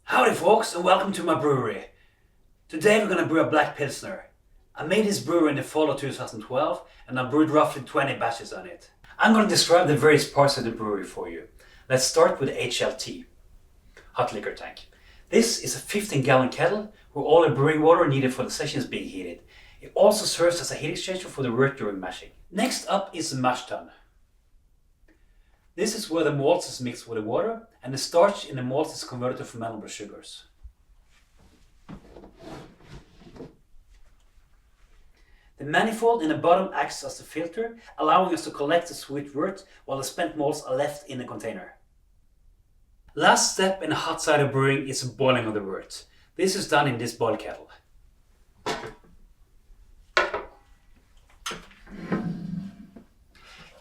Howdy folks, and welcome to my brewery. Today we're gonna brew a black pilsner. I made this brew in the fall of 2012 and I brewed roughly 20 batches on it. I'm gonna describe the various parts of the brewery for you. Let's start with HLT, hot liquor tank. This is a 15-gallon kettle where all the brewing water needed for the session is being heated. It also serves as a heat exchanger for the wort during mashing. Next up is the mash tun. This is where the malts is mixed with the water and the starch in the malts is converted to fermentable sugars. The manifold in the bottom acts as the filter, allowing us to collect the sweet wort while the spent malts are left in the container. Last step in the hot side of brewing is the boiling of the wort. This is done in this boil kettle.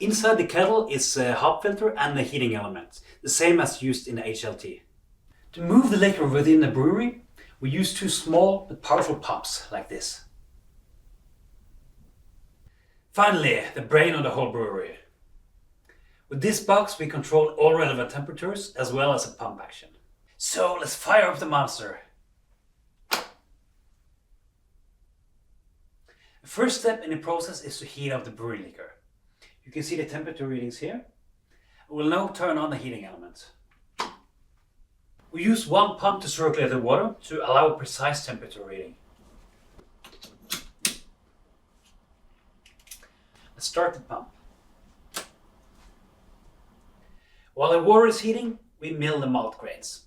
Inside the kettle is a hop filter and a heating element, the same as used in the HLT. To move the liquor within the brewery, we use two small but powerful pumps like this. Finally, the brain of the whole brewery. With this box we control all relevant temperatures as well as a pump action. So let's fire up the monster. The first step in the process is to heat up the brewing liquor. You can see the temperature readings here. We'll now turn on the heating element. We use one pump to circulate the water to allow a precise temperature reading. Let's start the pump. While the water is heating, we mill the malt grains.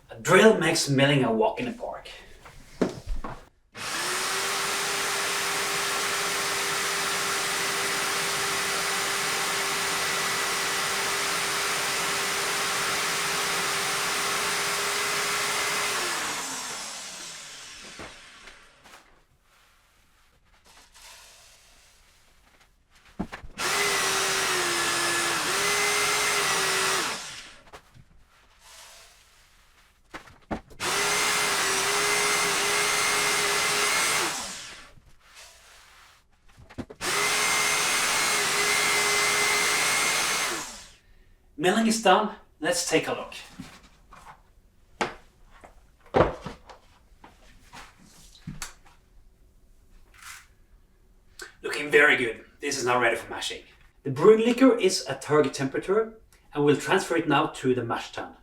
A drill makes milling a walk in the park. Milling is done, let's take a look. Looking very good. This is now ready for mashing. The brewing liquor is at target temperature and we'll transfer it now to the mash tun.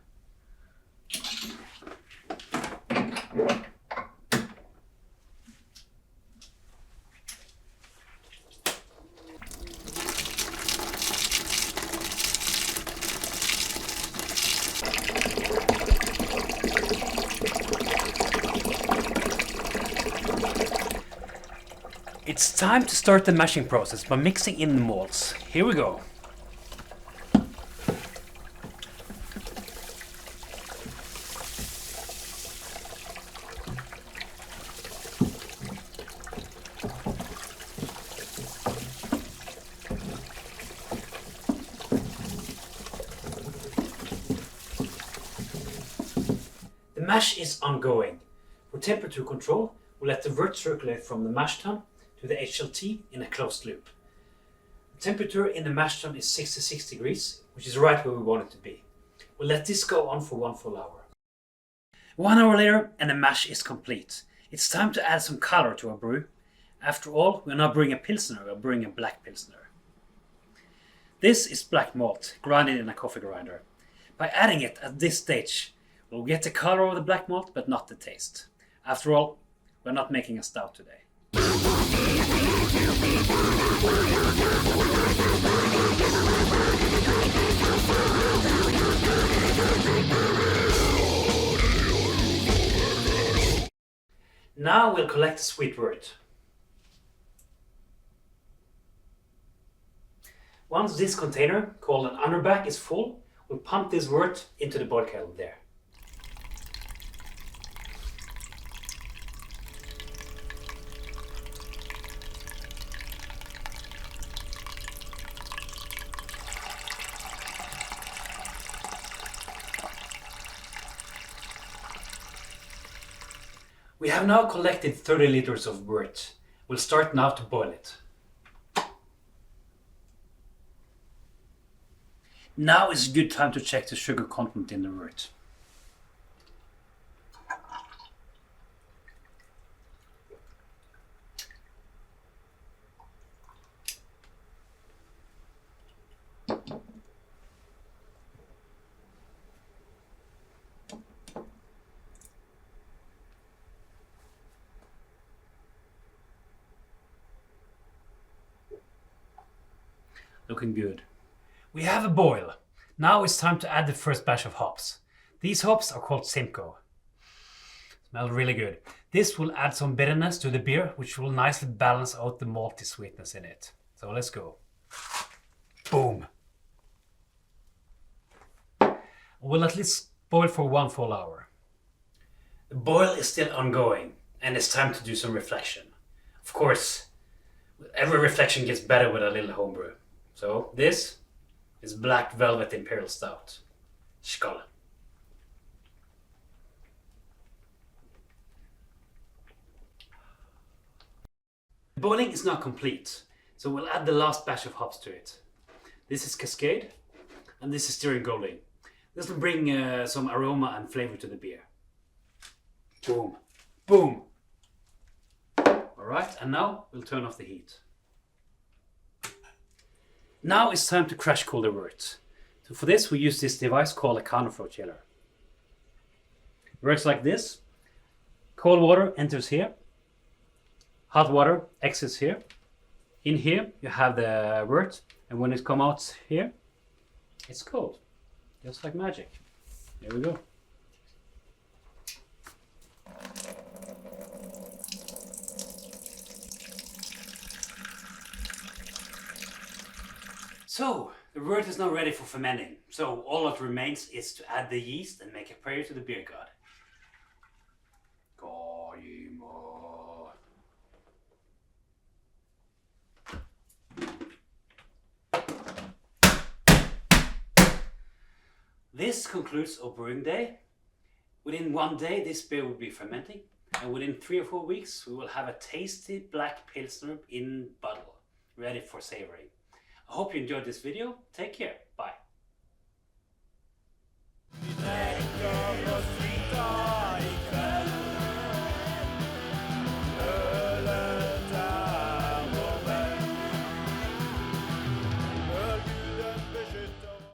It's time to start the mashing process by mixing in the malts. Here we go. The mash is ongoing. For temperature control, we'll let the wort circulate from the mash tun to the HLT in a closed loop. The temperature in the mash tun is 66 degrees, which is right where we want it to be. We'll let this go on for 1 full hour. 1 hour later and the mash is complete. It's time to add some color to our brew. After all, we're not brewing a pilsner, we're brewing a black pilsner. This is black malt, grinded in a coffee grinder. By adding it at this stage, we'll get the color of the black malt, but not the taste. After all, we're not making a stout today. Now we'll collect the sweet wort. Once this container, called an underback, is full, we'll pump this wort into the boil kettle there. We have now collected 30 liters of wort. We'll start now to boil it. Now is a good time to check the sugar content in the wort. Looking good. We have a boil. Now it's time to add the first batch of hops. These hops are called Simcoe. Smell really good. This will add some bitterness to the beer, which will nicely balance out the malty sweetness in it. So let's go. Boom. We'll at least boil for 1 full hour. The boil is still ongoing, and it's time to do some reflection. Of course, every reflection gets better with a little homebrew. So this is Black Velvet Imperial Stout. Skål. The boiling is now complete, so we'll add the last batch of hops to it. This is Cascade, and this is Styrian Golding. This will bring some aroma and flavor to the beer. Boom. Boom. Alright, and now we'll turn off the heat. Now it's time to crash cool the wort. So for this we use this device called a counterflow chiller. It works like this. Cold water enters here. Hot water exits here. In here you have the wort, and when it comes out here, it's cold. Just like magic. Here we go. So, the wort is now ready for fermenting. So, all that remains is to add the yeast and make a prayer to the beer god. This concludes our brewing day. Within 1 day, this beer will be fermenting, and within 3 or 4 weeks, we will have a tasty black pilsner in bottle, ready for savoring. I hope you enjoyed this video. Take care. Bye.